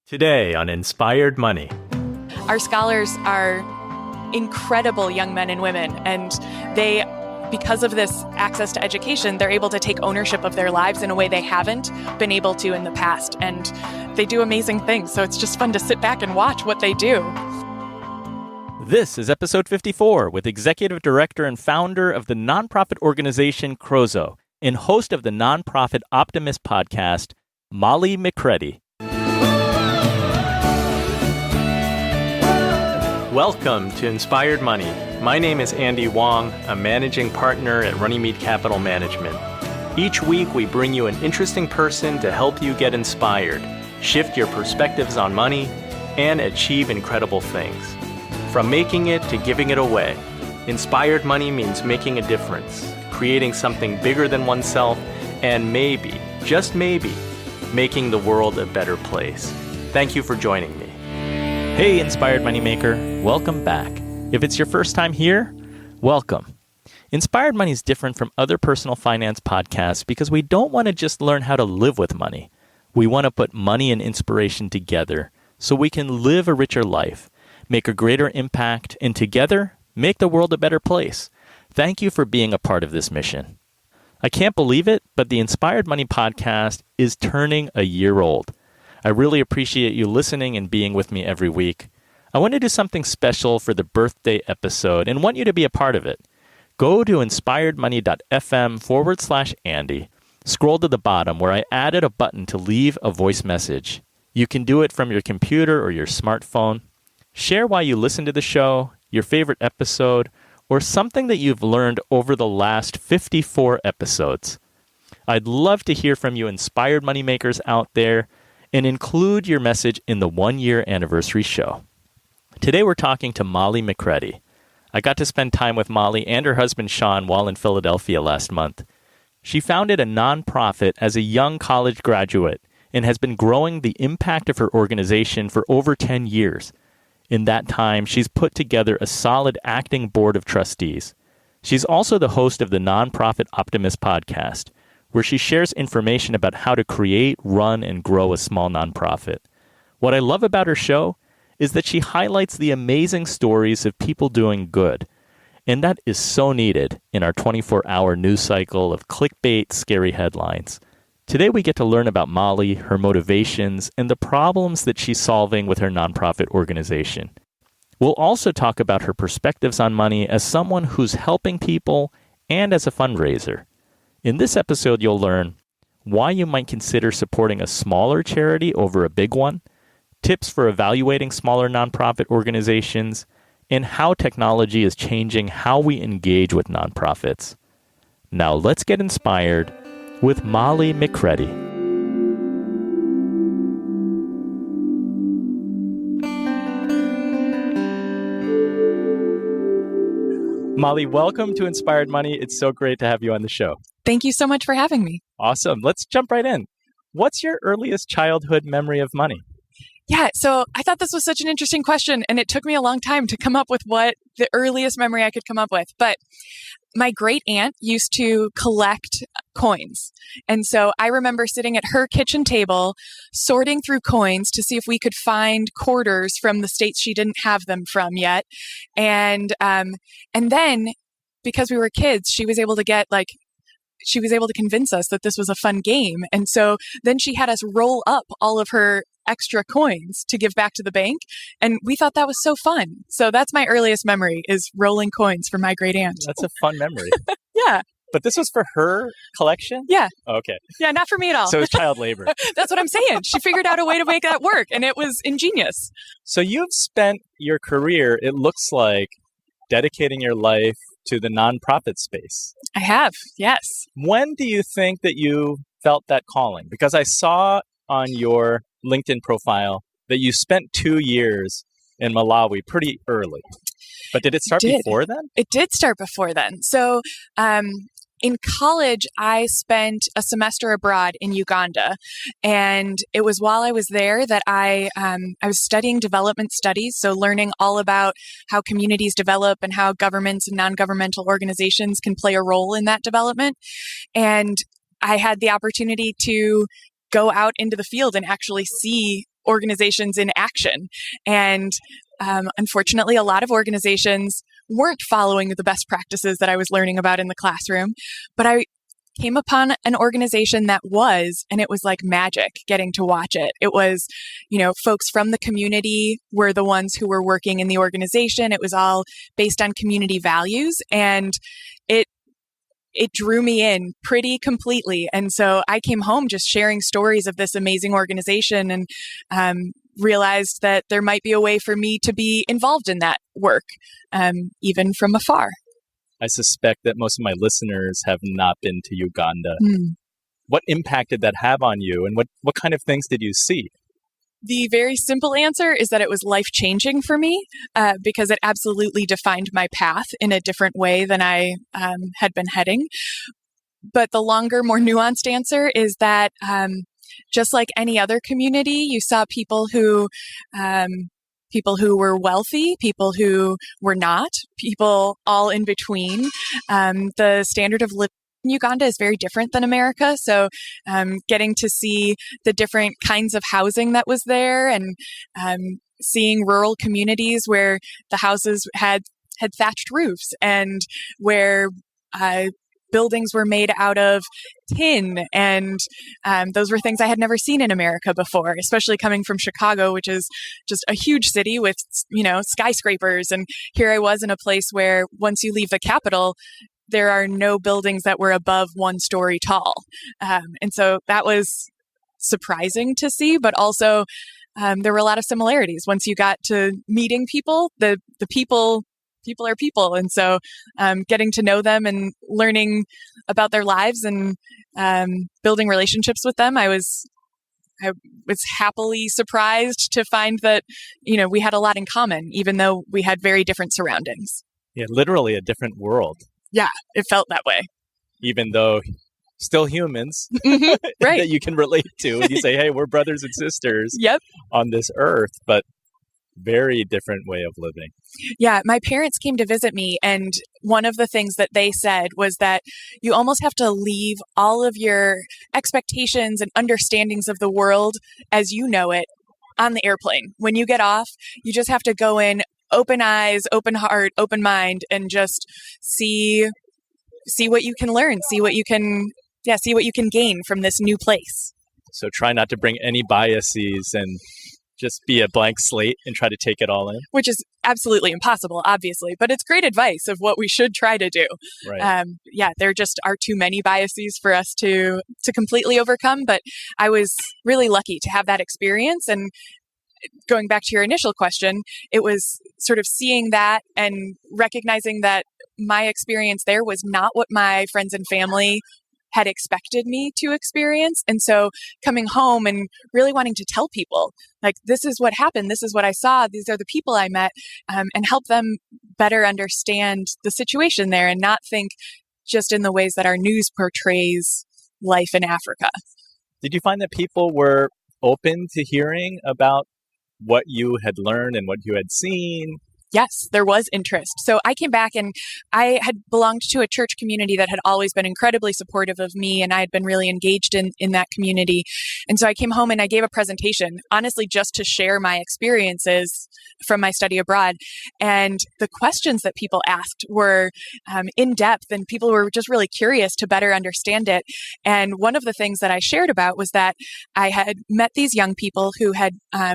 Today on Inspired Money. Our scholars are incredible young men and women, and they, because of this access to education, they're able to take ownership of their lives in a way they haven't been able to in the past. And they do amazing things, so it's just fun to sit back and watch what they do. This is episode 54 with Executive Director and founder of the nonprofit organization CROSO and host of the Nonprofit Optimist podcast, Molly MacCready. Welcome to Inspired Money. My name is Andy Wong, a managing partner at Runnymede Capital Management. Each week, we bring you an interesting person to help you get inspired, shift your perspectives on money, and achieve incredible things. From making it to giving it away, Inspired Money means making a difference, creating something bigger than oneself, and maybe, just maybe, making the world a better place. Thank you for joining me. Hey, Inspired Moneymaker, welcome back. If it's your first time here, welcome. Inspired Money is different from other personal finance podcasts because we don't want to just learn how to live with money. We want to put money and inspiration together so we can live a richer life, make a greater impact, and together, make the world a better place. Thank you for being a part of this mission. I can't believe it, but the Inspired Money podcast is turning a year old. I really appreciate you listening and being with me every week. I want to do something special for the birthday episode and want you to be a part of it. Go to inspiredmoney.fm/Andy. Scroll to the bottom where I added a button to leave a voice message. You can do it from your computer or your smartphone. Share why you listen to the show, your favorite episode, or something that you've learned over the last 54 episodes. I'd love to hear from you inspired moneymakers out there and include your message in the 1-year anniversary show. Today we're talking to Molly MacCready. I got to spend time with Molly and her husband Sean while in Philadelphia last month. She founded a nonprofit as a young college graduate and has been growing the impact of her organization for over 10 years. In that time, she's put together a solid acting board of trustees. She's also the host of the Nonprofit Optimist podcast, where she shares information about how to create, run, and grow a small nonprofit. What I love about her show is that she highlights the amazing stories of people doing good. And that is so needed in our 24-hour news cycle of clickbait, scary headlines. Today we get to learn about Molly, her motivations, and the problems that she's solving with her nonprofit organization. We'll also talk about her perspectives on money as someone who's helping people and as a fundraiser. In this episode, you'll learn why you might consider supporting a smaller charity over a big one, tips for evaluating smaller nonprofit organizations, and how technology is changing how we engage with nonprofits. Now let's get inspired with Molly MacCready. Molly, welcome to Inspired Money. It's so great to have you on the show. Thank you so much for having me. Awesome. Let's jump right in. What's your earliest childhood memory of money? Yeah, so I thought this was such an interesting question, and it took me a long time to come up with what the earliest memory I could come up with. But my great aunt used to collect coins. And so I remember sitting at her kitchen table, sorting through coins to see if we could find quarters from the states she didn't have them from yet. And then because we were kids, she was able to convince us that this was a fun game. And so then she had us roll up all of her extra coins to give back to the bank. And we thought that was so fun. So that's my earliest memory, is rolling coins for my great aunt. That's a fun memory. Yeah. But this was for her collection? Yeah. Okay. Yeah, not for me at all. So it's child labor. That's what I'm saying. She figured out a way to make that work, and it was ingenious. So you've spent your career, it looks like, dedicating your life to the nonprofit space. I have, yes. When do you think that you felt that calling? Because I saw on your LinkedIn profile that you spent 2 years in Malawi pretty early. But did it start before then? It did start before then. So in college, I spent a semester abroad in Uganda. And it was while I was there that I was studying development studies, so learning all about how communities develop and how governments and non-governmental organizations can play a role in that development. And I had the opportunity to go out into the field and actually see organizations in action. And unfortunately, a lot of organizations weren't following the best practices that I was learning about in the classroom. But I came upon an organization that was, and it was like magic getting to watch it. It was, folks from the community were the ones who were working in the organization. It was all based on community values, and it drew me in pretty completely. And so I came home just sharing stories of this amazing organization, and realized that there might be a way for me to be involved in that work, even from afar. I suspect that most of my listeners have not been to Uganda. What impact did that have on you, and what kind of things did you see? The very simple answer is that it was life-changing for me, because it absolutely defined my path in a different way than I had been heading. But the longer, more nuanced answer is that just like any other community, you saw people who were wealthy, people who were not, people all in between. The standard of living in Uganda is very different than America. So getting to see the different kinds of housing that was there, and seeing rural communities where the houses had thatched roofs, and where buildings were made out of tin. And those were things I had never seen in America before, especially coming from Chicago, which is just a huge city with, skyscrapers. And here I was in a place where once you leave the capital, there are no buildings that were above 1 story tall. And so that was surprising to see, but also there were a lot of similarities. Once you got to meeting people, the people are people. And so getting to know them and learning about their lives and building relationships with them, I was happily surprised to find that, we had a lot in common, even though we had very different surroundings. Yeah, literally a different world. Yeah, it felt that way. Even though still humans Right. that you can relate to. And you say, hey, we're brothers and sisters on this earth, but very different way of living. Yeah, my parents came to visit me, and one of the things that they said was that you almost have to leave all of your expectations and understandings of the world as you know it on the airplane. When you get off, you just have to go in open eyes, open heart, open mind, and just see what you can learn, see what you can gain from this new place. So try not to bring any biases and just be a blank slate and try to take it all in. Which is absolutely impossible, obviously, but it's great advice of what we should try to do. Right. There just are too many biases for us to completely overcome, but I was really lucky to have that experience. And going back to your initial question, it was sort of seeing that and recognizing that my experience there was not what my friends and family had expected me to experience. And so coming home and really wanting to tell people, like, this is what happened, this is what I saw, these are the people I met, and help them better understand the situation there and not think just in the ways that our news portrays life in Africa. Did you find that people were open to hearing about what you had learned and what you had seen? Yes, there was interest. So I came back, and I had belonged to a church community that had always been incredibly supportive of me, and I had been really engaged in that community. And so I came home and I gave a presentation, honestly, just to share my experiences from my study abroad. And the questions that people asked were in depth, and people were just really curious to better understand it. And one of the things that I shared about was that I had met these young people who had I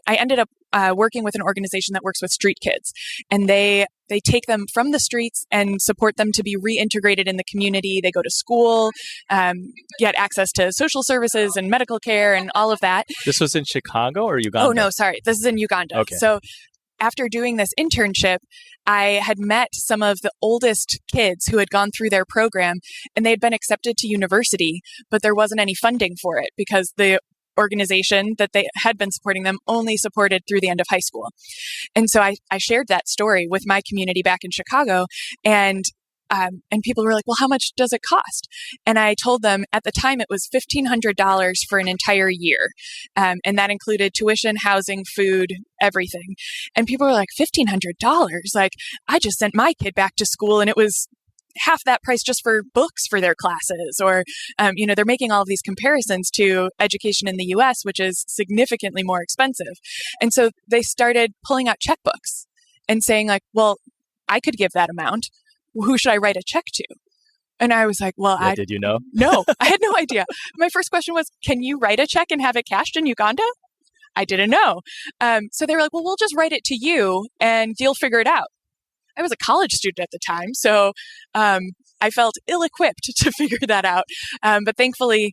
ended up working with an organization that works with street kids, and they take them from the streets and support them to be reintegrated in the community. They go to school, get access to social services and medical care and all of that. This was in Chicago or Uganda? Oh, no, sorry. This is in Uganda. Okay. So after doing this internship, I had met some of the oldest kids who had gone through their program, and they had been accepted to university, but there wasn't any funding for it because the organization that they had been supporting them only supported through the end of high school. And so I shared that story with my community back in Chicago, and people were like, well, how much does it cost? And I told them at the time it was $1,500 for an entire year. And that included tuition, housing, food, everything. And people were like, $1,500? Like, I just sent my kid back to school and it was half that price just for books for their classes, or they're making all of these comparisons to education in the US, which is significantly more expensive. And so they started pulling out checkbooks and saying like, well, I could give that amount. Who should I write a check to? And I was like, well, did you know? No, I had no idea. My first question was, can you write a check and have it cashed in Uganda? I didn't know. So they were like, well, we'll just write it to you and you'll figure it out. I was a college student at the time, so I felt ill-equipped to figure that out. But thankfully,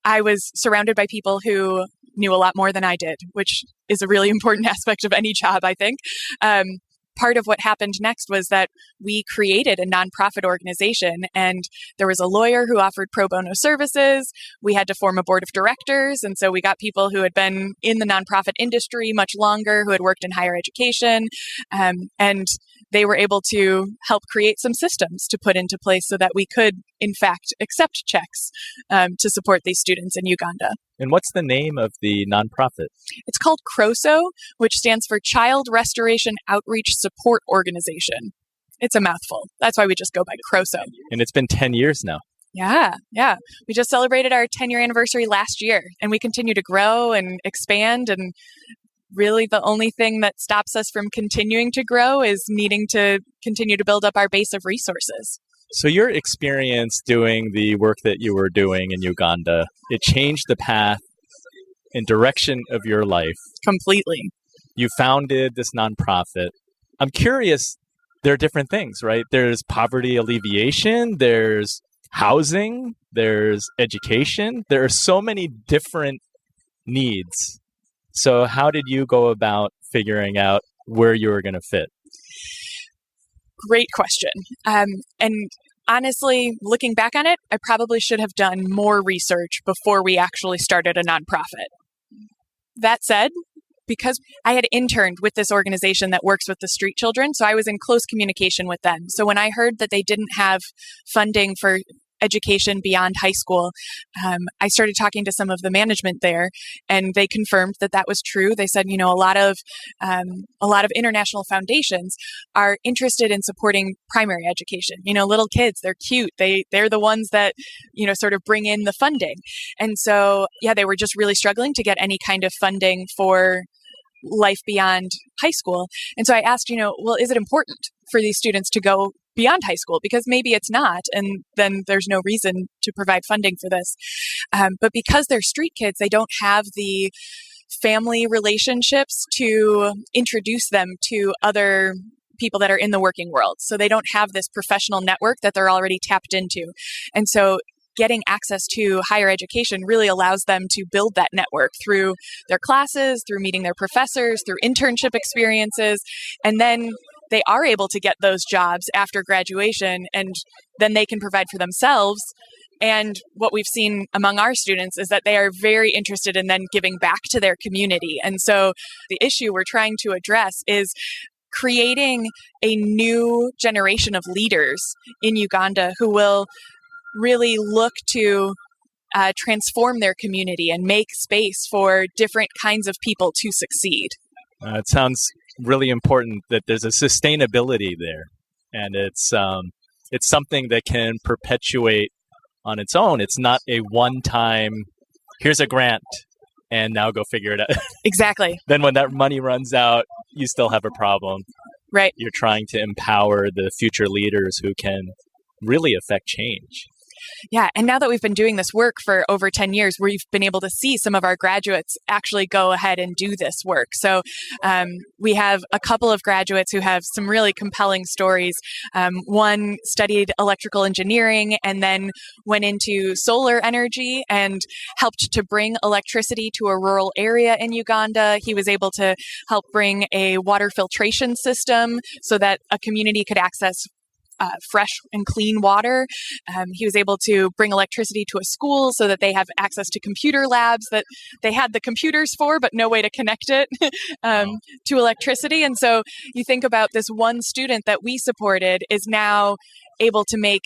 I was surrounded by people who knew a lot more than I did, which is a really important aspect of any job, I think. Part of what happened next was that we created a nonprofit organization, and there was a lawyer who offered pro bono services. We had to form a board of directors, and so we got people who had been in the nonprofit industry much longer, who had worked in higher education, and they were able to help create some systems to put into place so that we could, in fact, accept checks to support these students in Uganda. And what's the name of the nonprofit? It's called CROSO, which stands for Child Restoration Outreach Support Organization. It's a mouthful. That's why we just go by CROSO. And it's been 10 years now. Yeah. We just celebrated our 10-year anniversary last year, and we continue to grow and expand. And really the only thing that stops us from continuing to grow is needing to continue to build up our base of resources. So your experience doing the work that you were doing in Uganda, it changed the path and direction of your life. Completely. You founded this nonprofit. I'm curious, there are different things, right? There's poverty alleviation, there's housing, there's education. There are so many different needs. So how did you go about figuring out where you were going to fit? Great question. And honestly, looking back on it, I probably should have done more research before we actually started a nonprofit. That said, because I had interned with this organization that works with the street children, so I was in close communication with them. So when I heard that they didn't have funding for education beyond high school, I started talking to some of the management there, and they confirmed that that was true. They said, a lot of international foundations are interested in supporting primary education. Little kids, they're cute. They're the ones that, sort of bring in the funding. And so, they were just really struggling to get any kind of funding for life beyond high school. And so I asked, well, is it important for these students to go beyond high school? Because maybe it's not, and then there's no reason to provide funding for this. But because they're street kids, they don't have the family relationships to introduce them to other people that are in the working world. So they don't have this professional network that they're already tapped into. And so getting access to higher education really allows them to build that network through their classes, through meeting their professors, through internship experiences, and then they are able to get those jobs after graduation, and then they can provide for themselves. And what we've seen among our students is that they are very interested in then giving back to their community. And so the issue we're trying to address is creating a new generation of leaders in Uganda who will really look to transform their community and make space for different kinds of people to succeed. It sounds really important that there's a sustainability there, and it's something that can perpetuate on its own. It's not a one-time, here's a grant, and now go figure it out. Exactly. Then when that money runs out, you still have a problem. Right. You're trying to empower the future leaders who can really affect change. Yeah. And now that we've been doing this work for over 10 years, we've been able to see some of our graduates actually go ahead and do this work. So we have a couple of graduates who have some really compelling stories. One studied electrical engineering and then went into solar energy and helped to bring electricity to a rural area in Uganda. He was able to help bring a water filtration system so that a community could access fresh and clean water. He was able to bring electricity to a school so that they have access to computer labs that they had the computers for, but no way to connect it to electricity. And so you think about this one student that we supported is now able to make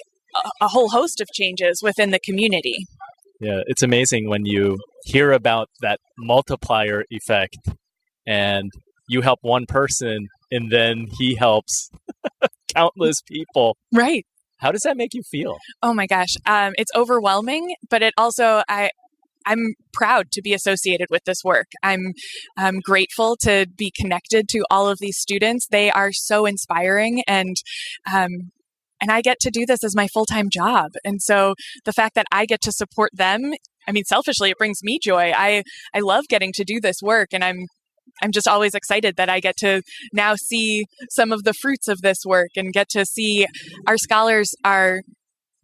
a whole host of changes within the community. Yeah, it's amazing when you hear about that multiplier effect and you help one person and then he helps countless people. Right. How does that make you feel? Oh my gosh. It's overwhelming, but it also, I'm proud to be associated with this work. I'm grateful to be connected to all of these students. They are so inspiring, and I get to do this as my full-time job. And so the fact that I get to support them, I mean, selfishly, it brings me joy. I love getting to do this work, and I'm just always excited that I get to now see some of the fruits of this work and get to see our scholars are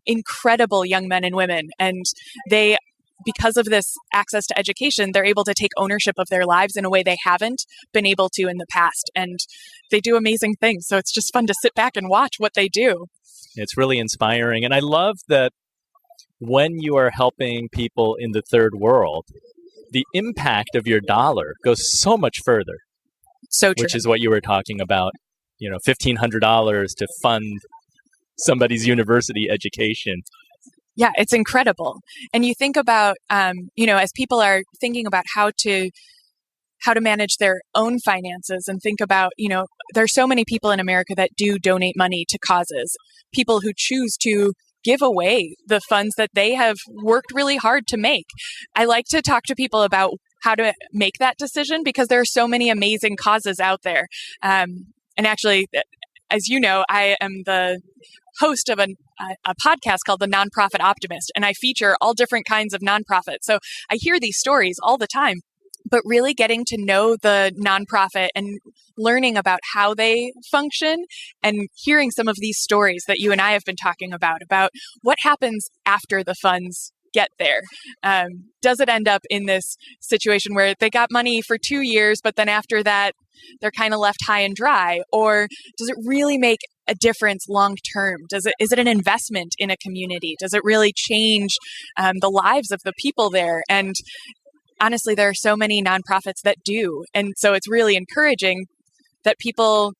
incredible young men and women, and they, because of this access to education, they're able to take ownership of their lives in a way they haven't been able to in the past. And they do amazing things. So it's just fun to sit back and watch what they do. It's really inspiring. And I love that when you are helping people in the third world, the impact of your dollar goes so much further. So true. Which is what you were talking about, $1,500 to fund somebody's university education. Yeah, it's incredible. And you think about, as people are thinking about how to manage their own finances and think about, there's so many people in America that do donate money to causes, people who choose to give away the funds that they have worked really hard to make. I like to talk to people about how to make that decision because there are so many amazing causes out there. And actually, as you know, I am the host of a podcast called the Nonprofit Optimist, and I feature all different kinds of nonprofits. So I hear these stories all the time, but really getting to know the nonprofit and learning about how they function and hearing some of these stories that you and I have been talking about what happens after the funds get there. Does it end up in this situation where they got money for 2 years, but then after that, they're kind of left high and dry? Or does it really make a difference long term? Is it an investment in a community? Does it really change the lives of the people there? And honestly, there are so many nonprofits that do. And so it's really encouraging that people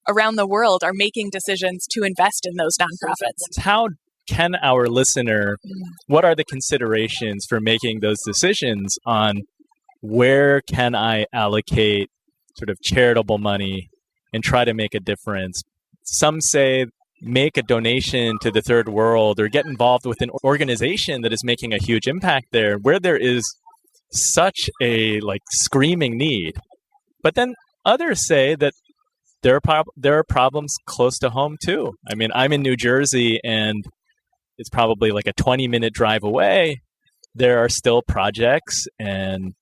around the world are making decisions to invest in those nonprofits. How can our listener, what are the considerations for making those decisions on where can I allocate sort of charitable money and try to make a difference? Some say make a donation to the third world or get involved with an organization that is making a huge impact there where there is such a screaming need. But then others say that there are problems close to home too. I mean, I'm in New Jersey and it's probably like a 20-minute drive away. There are still projects and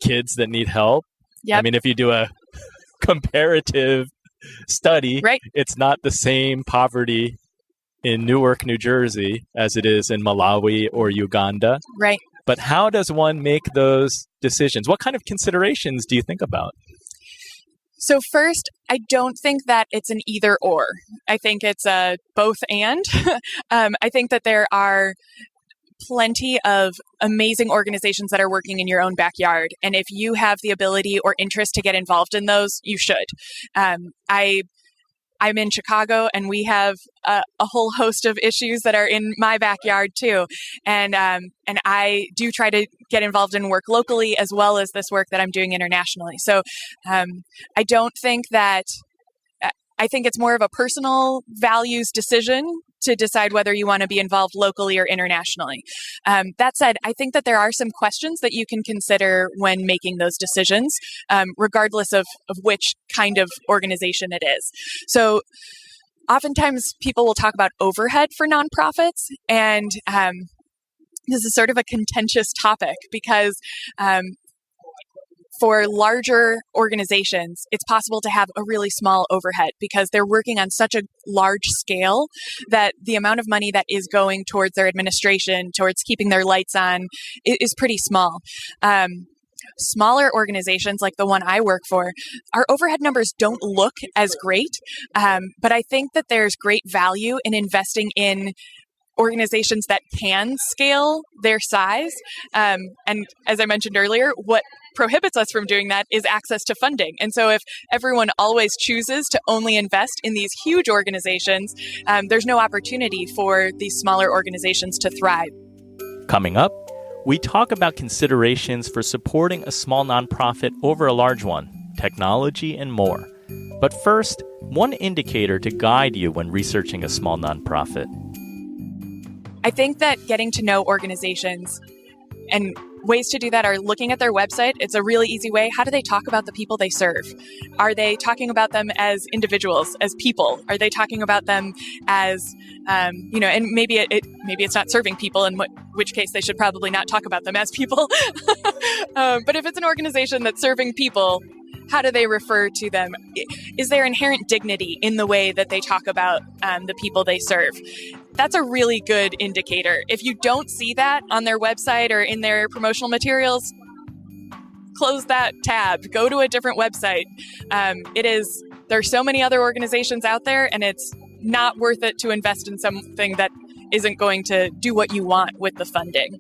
kids that need help. Yep. I mean, if you do a comparative study, right, it's not the same poverty in Newark, New Jersey as it is in Malawi or Uganda. Right. But how does one make those decisions? What kind of considerations do you think about? So first, I don't think that it's an either or. I think it's a both and. I think that there are plenty of amazing organizations that are working in your own backyard. And if you have the ability or interest to get involved in those, you should. I'm in Chicago, and we have a whole host of issues that are in my backyard too. And I do try to get involved in work locally as well as this work that I'm doing internationally. So I don't think that, I think it's more of a personal values decision to decide whether you want to be involved locally or internationally. That said, I think that there are some questions that you can consider when making those decisions, regardless of which kind of organization it is. So oftentimes people will talk about overhead for nonprofits, and this is sort of a contentious topic because for larger organizations, it's possible to have a really small overhead because they're working on such a large scale that the amount of money that is going towards their administration, towards keeping their lights on, is pretty small. Smaller organizations like the one I work for, our overhead numbers don't look as great, but I think that there's great value in investing in organizations that can scale their size. And as I mentioned earlier, what prohibits us from doing that is access to funding. And so if everyone always chooses to only invest in these huge organizations, there's no opportunity for these smaller organizations to thrive. Coming up, we talk about considerations for supporting a small nonprofit over a large one, technology, and more. But first, one indicator to guide you when researching a small nonprofit. I think that getting to know organizations and ways to do that are looking at their website. It's a really easy way. How do they talk about the people they serve? Are they talking about them as individuals, as people? Are they talking about them as, and maybe maybe it's not serving people, in which case they should probably not talk about them as people. But if it's an organization that's serving people, how do they refer to them? Is there inherent dignity in the way that they talk about the people they serve? That's a really good indicator. If you don't see that on their website or in their promotional materials, close that tab. Go to a different website. There are so many other organizations out there, and it's not worth it to invest in something that isn't going to do what you want with the funding.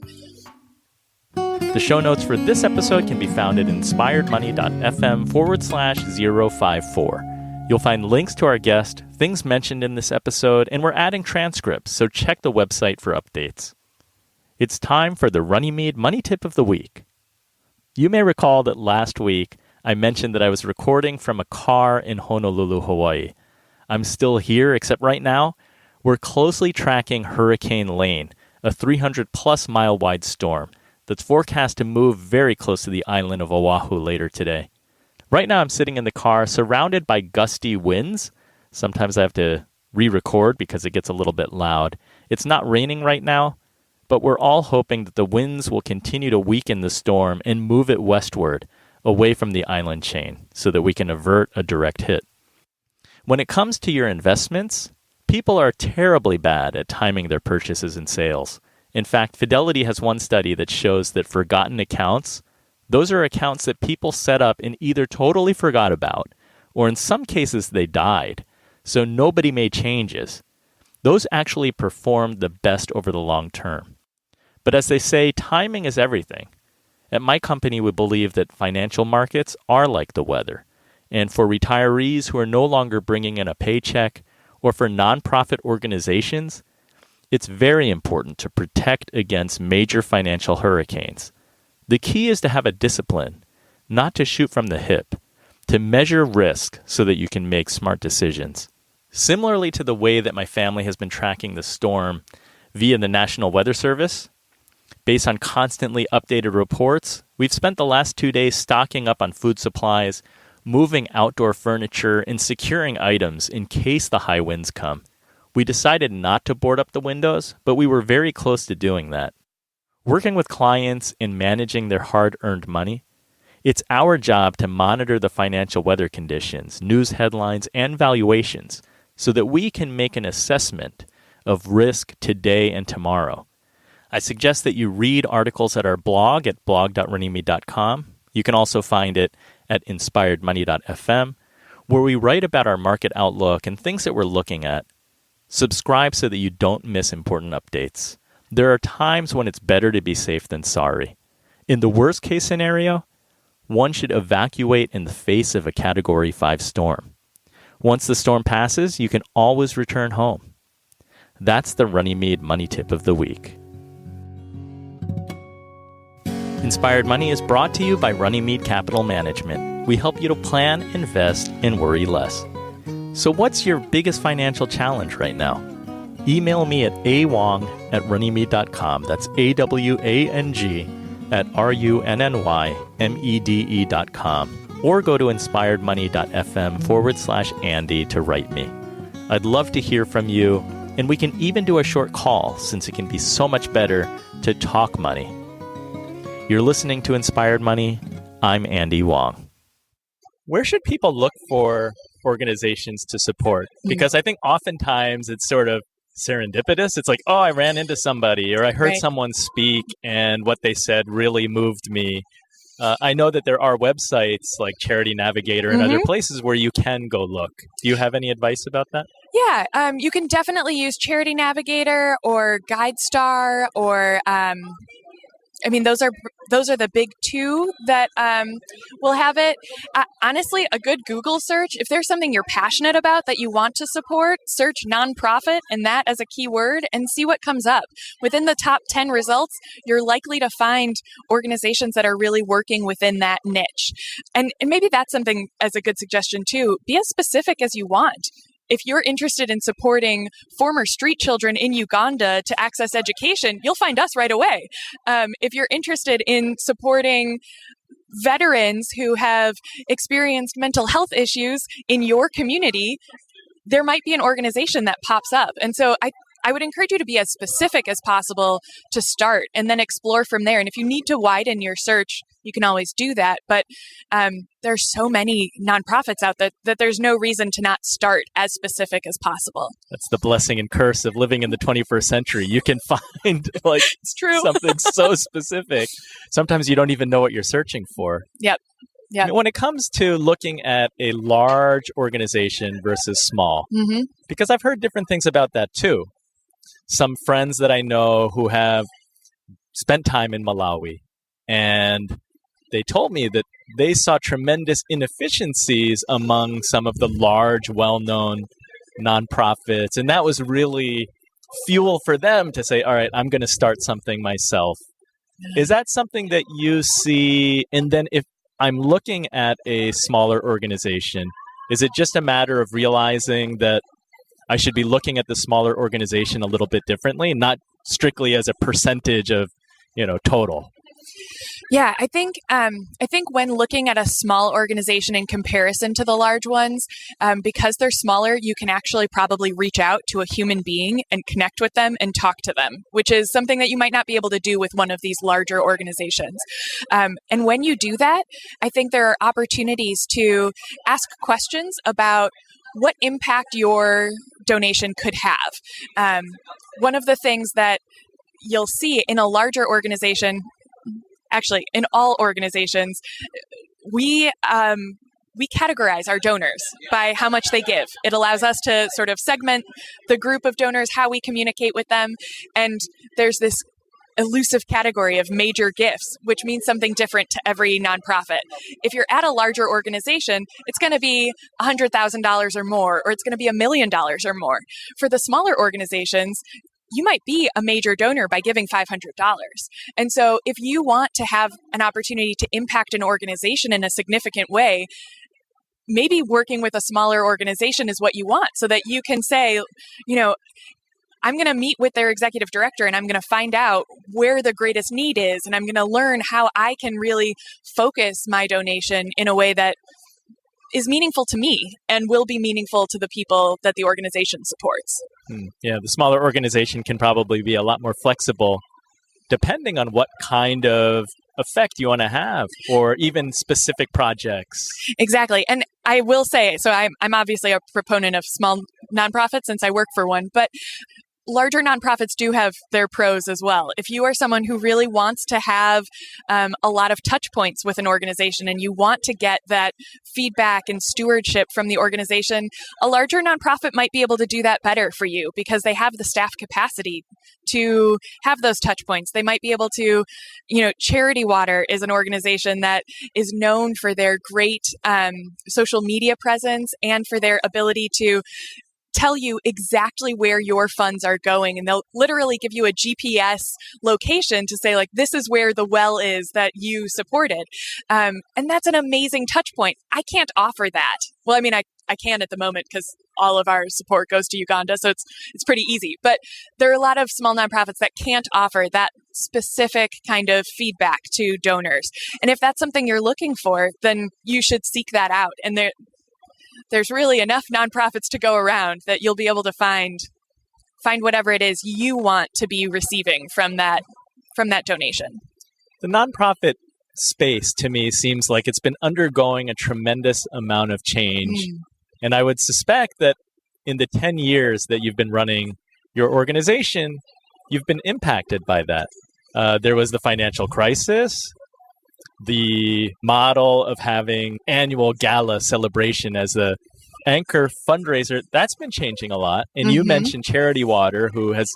The show notes for this episode can be found at inspiredmoney.fm/054. You'll find links to our guest, things mentioned in this episode, and we're adding transcripts, so check the website for updates. It's time for the Runnymede Money Tip of the Week. You may recall that last week I mentioned that I was recording from a car in Honolulu, Hawaii. I'm still here, except right now, we're closely tracking Hurricane Lane, a 300-plus mile wide storm that's forecast to move very close to the island of Oahu later today. Right now I'm sitting in the car surrounded by gusty winds. Sometimes I have to re-record because it gets a little bit loud. It's not raining right now, but we're all hoping that the winds will continue to weaken the storm and move it westward, away from the island chain, so that we can avert a direct hit. When it comes to your investments, people are terribly bad at timing their purchases and sales. In fact, Fidelity has one study that shows that forgotten accounts, those are accounts that people set up and either totally forgot about, or in some cases they died, so nobody made changes. Those actually performed the best over the long term. But as they say, timing is everything. At my company, we believe that financial markets are like the weather. And for retirees who are no longer bringing in a paycheck, or for nonprofit organizations, it's very important to protect against major financial hurricanes. The key is to have a discipline, not to shoot from the hip, to measure risk so that you can make smart decisions. Similarly to the way that my family has been tracking the storm via the National Weather Service, based on constantly updated reports, we've spent the last 2 days stocking up on food supplies, moving outdoor furniture, and securing items in case the high winds come. We decided not to board up the windows, but we were very close to doing that. Working with clients in managing their hard-earned money, it's our job to monitor the financial weather conditions, news headlines, and valuations so that we can make an assessment of risk today and tomorrow. I suggest that you read articles at our blog at blog.runnymede.com. You can also find it at inspiredmoney.fm, where we write about our market outlook and things that we're looking at. Subscribe so that you don't miss important updates. There are times when it's better to be safe than sorry. In the worst case scenario, one should evacuate in the face of a Category 5 storm. Once the storm passes, you can always return home. That's the Runnymede Money Tip of the Week. Inspired Money is brought to you by Runnymede Capital Management. We help you to plan, invest, and worry less. So what's your biggest financial challenge right now? Email me at awang@runnymede.com. That's AWANG@RUNNYMEDE.com. Or go to inspiredmoney.fm/Andy to write me. I'd love to hear from you, and we can even do a short call since it can be so much better to talk money. You're listening to Inspired Money. I'm Andy Wong. Where should people look for organizations to support? Because I think oftentimes it's sort of serendipitous. It's like, oh, I ran into somebody or I heard someone speak and what they said really moved me. I know that there are websites like Charity Navigator and other places where you can go look. Do you have any advice about that? Yeah, you can definitely use Charity Navigator or GuideStar or those are the big two that will have it. Honestly, a good Google search, if there's something you're passionate about that you want to support, search nonprofit and that as a keyword and see what comes up. Within the top 10 results, you're likely to find organizations that are really working within that niche. And maybe that's something as a good suggestion too. Be as specific as you want. if you're interested in supporting former street children in Uganda to access education, you'll find us right away. If you're interested in supporting veterans who have experienced mental health issues in your community, there might be an organization that pops up. And so I would encourage you to be as specific as possible to start and then explore from there. And if you need to widen your search, you can always do that. But there are so many nonprofits out there that there's no reason to not start as specific as possible. That's the blessing and curse of living in the 21st century. You can find like It's true. something so specific. Sometimes you don't even know what you're searching for. Yep. Yeah. When it comes to looking at a large organization versus small, because I've heard different things about that too. Some friends that I know who have spent time in Malawi, and they told me that they saw tremendous inefficiencies among some of the large, well-known nonprofits. And that was really fuel for them to say, all right, I'm going to start something myself. Is that something that you see? And then if I'm looking at a smaller organization, is it just a matter of realizing that I should be looking at the smaller organization a little bit differently, not strictly as a percentage of, total? Yeah, I think when looking at a small organization in comparison to the large ones, because they're smaller, you can actually probably reach out to a human being and connect with them and talk to them, which is something that you might not be able to do with one of these larger organizations. And when you do that, I think there are opportunities to ask questions about what impact your donation could have. One of the things that you'll see in a larger organization, actually in all organizations, we categorize our donors by how much they give. It allows us to sort of segment the group of donors, how we communicate with them. And there's this elusive category of major gifts, which means something different to every nonprofit. If you're at a larger organization, it's going to be $100,000 or more, or it's going to be $1 million or more. For the smaller organizations, you might be a major donor by giving $500. And so if you want to have an opportunity to impact an organization in a significant way, maybe working with a smaller organization is what you want, so that you can say, I'm going to meet with their executive director and I'm going to find out where the greatest need is. And I'm going to learn how I can really focus my donation in a way that is meaningful to me and will be meaningful to the people that the organization supports. Yeah, the smaller organization can probably be a lot more flexible depending on what kind of effect you want to have, or even specific projects. Exactly. And I will say, so I'm obviously a proponent of small nonprofits since I work for one, but larger nonprofits do have their pros as well. If you are someone who really wants to have a lot of touch points with an organization and you want to get that feedback and stewardship from the organization, a larger nonprofit might be able to do that better for you because they have the staff capacity to have those touch points. They might be able to, Charity Water is an organization that is known for their great social media presence and for their ability to tell you exactly where your funds are going. And they'll literally give you a GPS location to say, like, this is where the well is that you supported. And that's an amazing touch point. I can't offer that. Well, I mean, I can at the moment because all of our support goes to Uganda, so it's pretty easy. But there are a lot of small nonprofits that can't offer that specific kind of feedback to donors. And if that's something you're looking for, then you should seek that out. And there's really enough nonprofits to go around that you'll be able to find whatever it is you want to be receiving from that donation. The nonprofit space to me seems like it's been undergoing a tremendous amount of change. And I would suspect that in the 10 years that you've been running your organization, you've been impacted by that. There was the financial crisis. The model of having annual gala celebration as the anchor fundraiser, that's been changing a lot. And you mentioned Charity Water, who has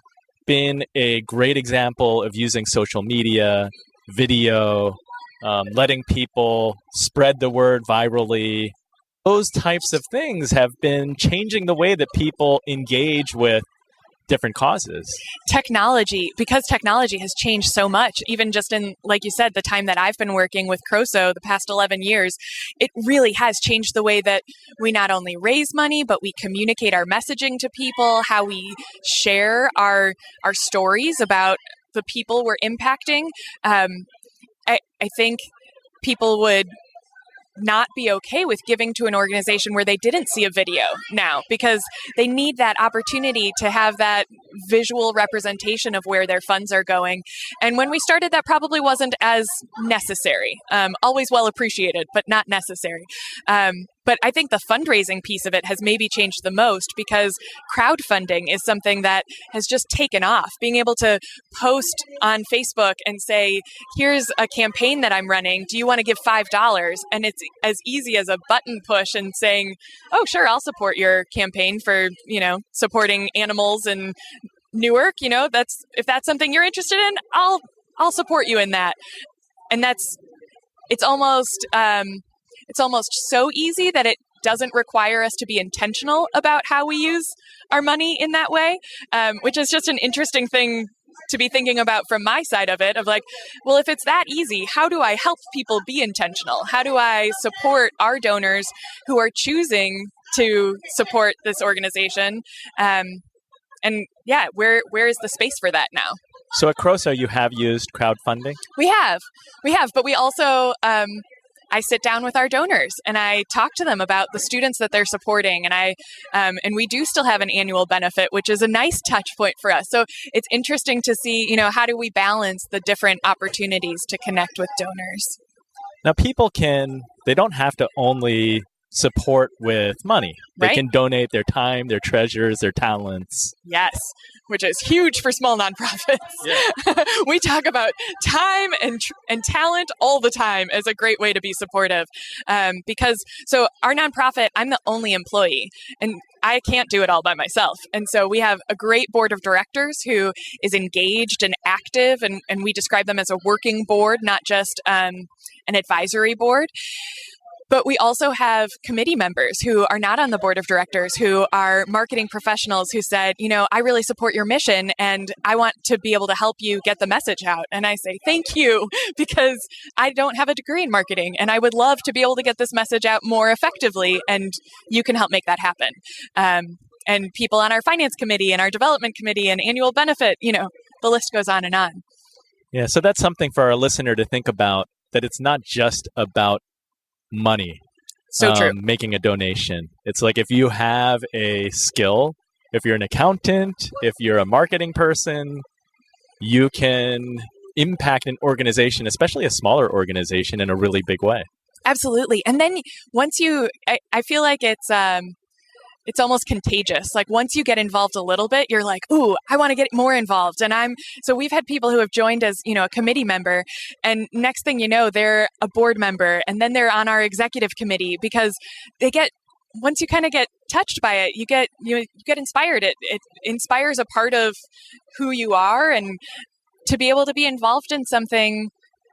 been a great example of using social media, video, letting people spread the word virally. Those types of things have been changing the way that people engage with different causes. Because technology has changed so much, even just in, like you said, the time that I've been working with CROSO the past 11 years, it really has changed the way that we not only raise money, but we communicate our messaging to people, how we share our stories about the people we're impacting. I think people would not be okay with giving to an organization where they didn't see a video now, because they need that opportunity to have that visual representation of where their funds are going. And when we started, that probably wasn't as necessary. Always well appreciated, but not necessary. But I think the fundraising piece of it has maybe changed the most, because crowdfunding is something that has just taken off. Being able to post on Facebook and say, here's a campaign that I'm running. Do you want to give $5? And it's as easy as a button push and saying, oh, sure, I'll support your campaign for, supporting animals in Newark. If that's something you're interested in, I'll support you in that. And it's almost so easy that it doesn't require us to be intentional about how we use our money in that way, which is just an interesting thing to be thinking about from my side of it, of like, well, if it's that easy, how do I help people be intentional? How do I support our donors who are choosing to support this organization? And yeah, where is the space for that now? So at CROSO, you have used crowdfunding? We have, but we also, I sit down with our donors and I talk to them about the students that they're supporting. And we do still have an annual benefit, which is a nice touch point for us. So it's interesting to see, how do we balance the different opportunities to connect with donors? Now, people they don't have to only support with money. They Right? can donate their time, their treasures, their talents. Yes, which is huge for small nonprofits. Yeah. We talk about time and talent all the time as a great way to be supportive. Because our nonprofit, I'm the only employee, and I can't do it all by myself. And so we have a great board of directors who is engaged and active, and we describe them as a working board, not just an advisory board. But we also have committee members who are not on the board of directors, who are marketing professionals who said, I really support your mission and I want to be able to help you get the message out. And I say, thank you, because I don't have a degree in marketing and I would love to be able to get this message out more effectively. And you can help make that happen. And people on our finance committee and our development committee and annual benefit, the list goes on and on. Yeah, so that's something for our listener to think about, that it's not just about money. So true. Making a donation. It's like, if you have a skill, if you're an accountant, if you're a marketing person, you can impact an organization, especially a smaller organization, in a really big way. Absolutely. And then once I feel like it's almost contagious. Like once you get involved a little bit, you're like, ooh, I want to get more involved. So we've had people who have joined as, a committee member, and next thing you know, they're a board member, and then they're on our executive committee, because once you kind of get touched by it, you get inspired. It inspires a part of who you are, and to be able to be involved in something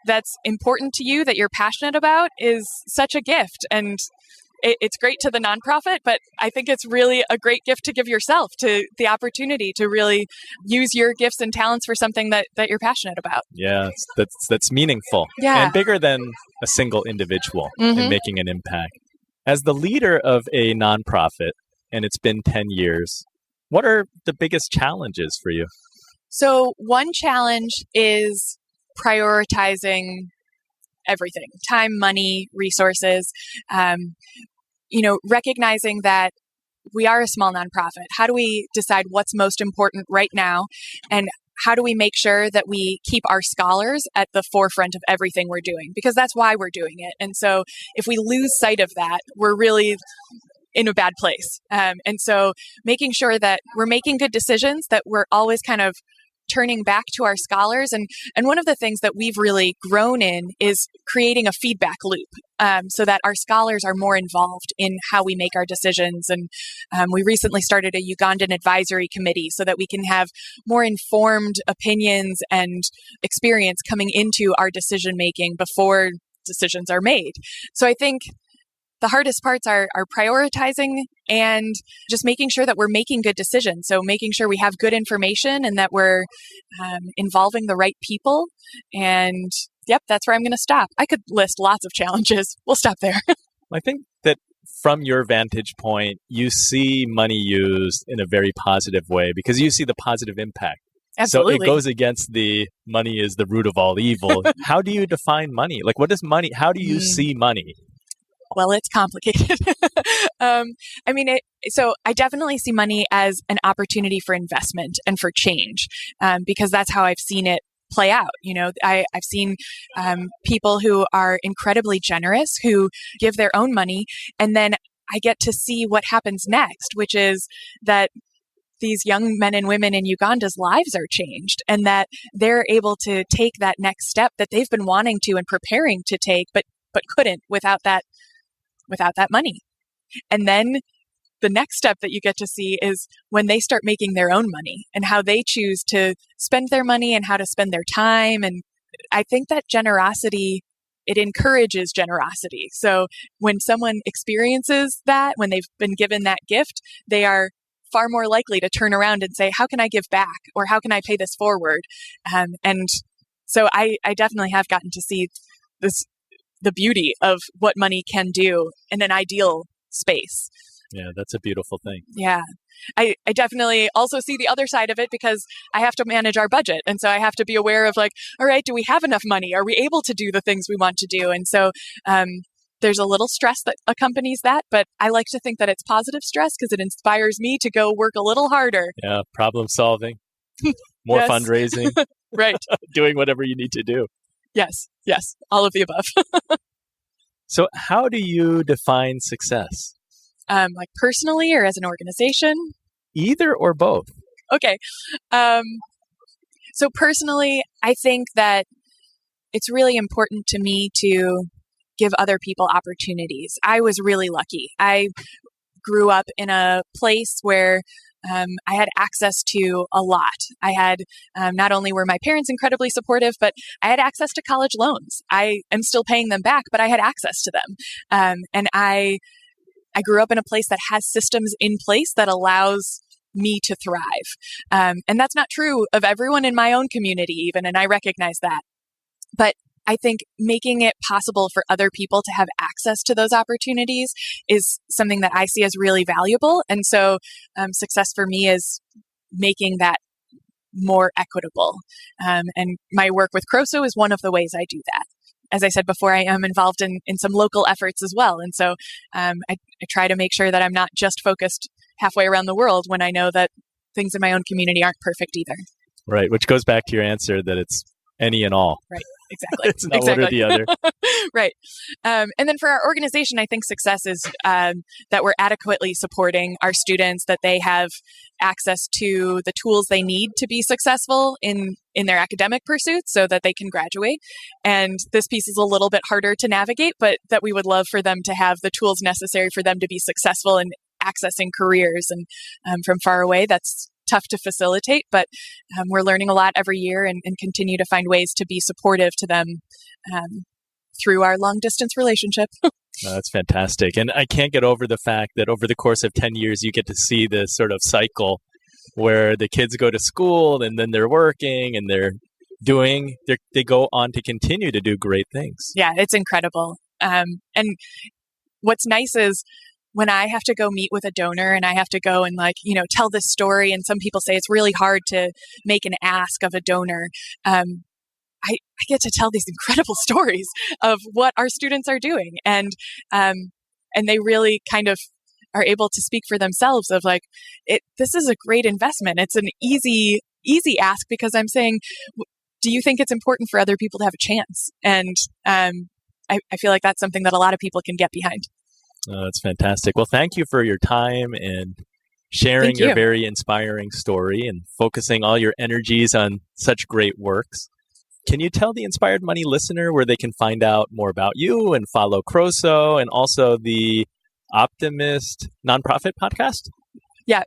that's important to you, that you're passionate about, is such a gift. And it's great to the nonprofit, but I think it's really a great gift to give yourself, to the opportunity to really use your gifts and talents for something that you're passionate about. Yeah, that's meaningful. Yeah. And bigger than a single individual in making an impact. As the leader of a nonprofit, and it's been 10 years, what are the biggest challenges for you? So one challenge is prioritizing everything: time, money, resources, recognizing that we are a small nonprofit. How do we decide what's most important right now? And how do we make sure that we keep our scholars at the forefront of everything we're doing? Because that's why we're doing it. And so if we lose sight of that, we're really in a bad place. And so making sure that we're making good decisions, that we're always kind of turning back to our scholars. And one of the things that we've really grown in is creating a feedback loop, so that our scholars are more involved in how we make our decisions. And we recently started a Ugandan advisory committee so that we can have more informed opinions and experience coming into our decision making before decisions are made. So I think the hardest parts are prioritizing and just making sure that we're making good decisions. So making sure we have good information and that we're involving the right people. And yep, that's where I'm going to stop. I could list lots of challenges. We'll stop there. I think that from your vantage point, you see money used in a very positive way because you see the positive impact. Absolutely. So it goes against the money is the root of all evil. How do you define money? Like, what is money? How do you see money? Well, it's complicated. So I definitely see money as an opportunity for investment and for change, because that's how I've seen it play out. I've seen people who are incredibly generous, who give their own money, and then I get to see what happens next, which is that these young men and women in Uganda's lives are changed and that they're able to take that next step that they've been wanting to and preparing to take, but couldn't without that money. And then the next step that you get to see is when they start making their own money and how they choose to spend their money and how to spend their time. And I think that generosity, it encourages generosity. So when someone experiences that, when they've been given that gift, they are far more likely to turn around and say, how can I give back? Or how can I pay this forward? And so I definitely have gotten to see the beauty of what money can do in an ideal space. Yeah, that's a beautiful thing. Yeah. I definitely also see the other side of it because I have to manage our budget. And so I have to be aware of all right, do we have enough money? Are we able to do the things we want to do? And so there's a little stress that accompanies that, but I like to think that it's positive stress because it inspires me to go work a little harder. Yeah, problem solving, more fundraising, right? Doing whatever you need to do. Yes, all of the above. So how do you define success? Like personally or as an organization? Either or both. Okay. So personally, I think that it's really important to me to give other people opportunities. I was really lucky. I grew up in a place where I had access to a lot. I had, not only were my parents incredibly supportive, but I had access to college loans. I am still paying them back, but I had access to them. And I grew up in a place that has systems in place that allows me to thrive. And that's not true of everyone in my own community even, and I recognize that. But I think making it possible for other people to have access to those opportunities is something that I see as really valuable. And so success for me is making that more equitable. And my work with CROSO is one of the ways I do that. As I said before, I am involved in some local efforts as well. And so I try to make sure that I'm not just focused halfway around the world when I know that things in my own community aren't perfect either. Right, which goes back to your answer that it's any and all. Right. Exactly. It's not one or the other. Right. And then for our organization, I think success is that we're adequately supporting our students, that they have access to the tools they need to be successful in their academic pursuits so that they can graduate. And this piece is a little bit harder to navigate, but that we would love for them to have the tools necessary for them to be successful in accessing careers. And from far away, that's tough to facilitate, but we're learning a lot every year and continue to find ways to be supportive to them through our long distance relationship. That's fantastic. And I can't get over the fact that over the course of 10 years, you get to see this sort of cycle where the kids go to school and then they're working and they go on to continue to do great things. Yeah, it's incredible. And what's nice is when I have to go meet with a donor and I have to go and tell this story, and some people say it's really hard to make an ask of a donor, I get to tell these incredible stories of what our students are doing. And they really kind of are able to speak for themselves of this is a great investment. It's an easy ask because I'm saying, do you think it's important for other people to have a chance? And I feel like that's something that a lot of people can get behind. Oh, that's fantastic. Well, thank you for your time and sharing your very inspiring story and focusing all your energies on such great works. Can you tell the Inspired Money listener where they can find out more about you and follow CROSO and also the Optimist Nonprofit podcast? Yeah.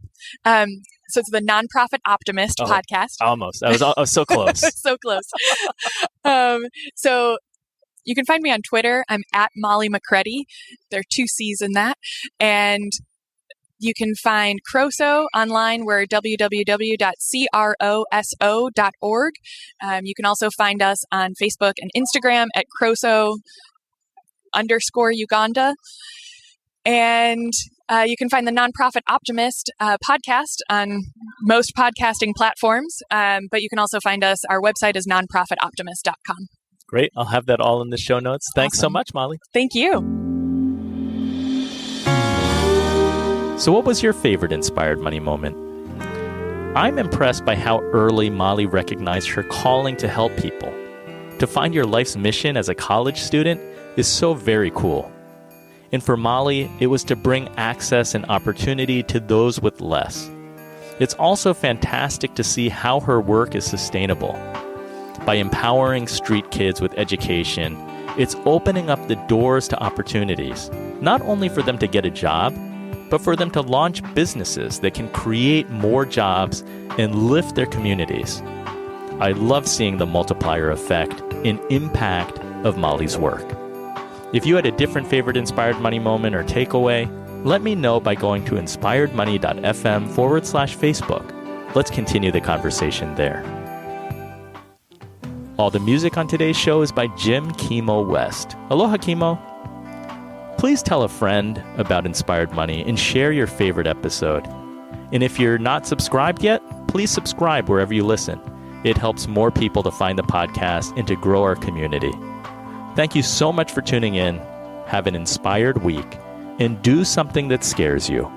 So it's the Nonprofit Optimist podcast. Almost. I was so close. So close. So You can find me on Twitter. I'm at Molly MacCready. There are 2 C's in that. And you can find CROSO online. We're www.croso.org. You can also find us on Facebook and Instagram at CROSO_Uganda. And you can find the Nonprofit Optimist podcast on most podcasting platforms. But you can also find us. Our website is nonprofitoptimist.com. Great. I'll have that all in the show notes. Thanks so much, Molly. Thank you. So what was your favorite inspired money moment? I'm impressed by how early Molly recognized her calling to help people. To find your life's mission as a college student is so very cool. And for Molly, it was to bring access and opportunity to those with less. It's also fantastic to see how her work is sustainable. By empowering street kids with education, it's opening up the doors to opportunities, not only for them to get a job, but for them to launch businesses that can create more jobs and lift their communities. I love seeing the multiplier effect and impact of Molly's work. If you had a different favorite inspired money moment or takeaway, let me know by going to inspiredmoney.fm/Facebook. Let's continue the conversation there. All the music on today's show is by Jim Kimo West. Aloha, Kimo. Please tell a friend about Inspired Money and share your favorite episode. And if you're not subscribed yet, please subscribe wherever you listen. It helps more people to find the podcast and to grow our community. Thank you so much for tuning in. Have an inspired week and do something that scares you.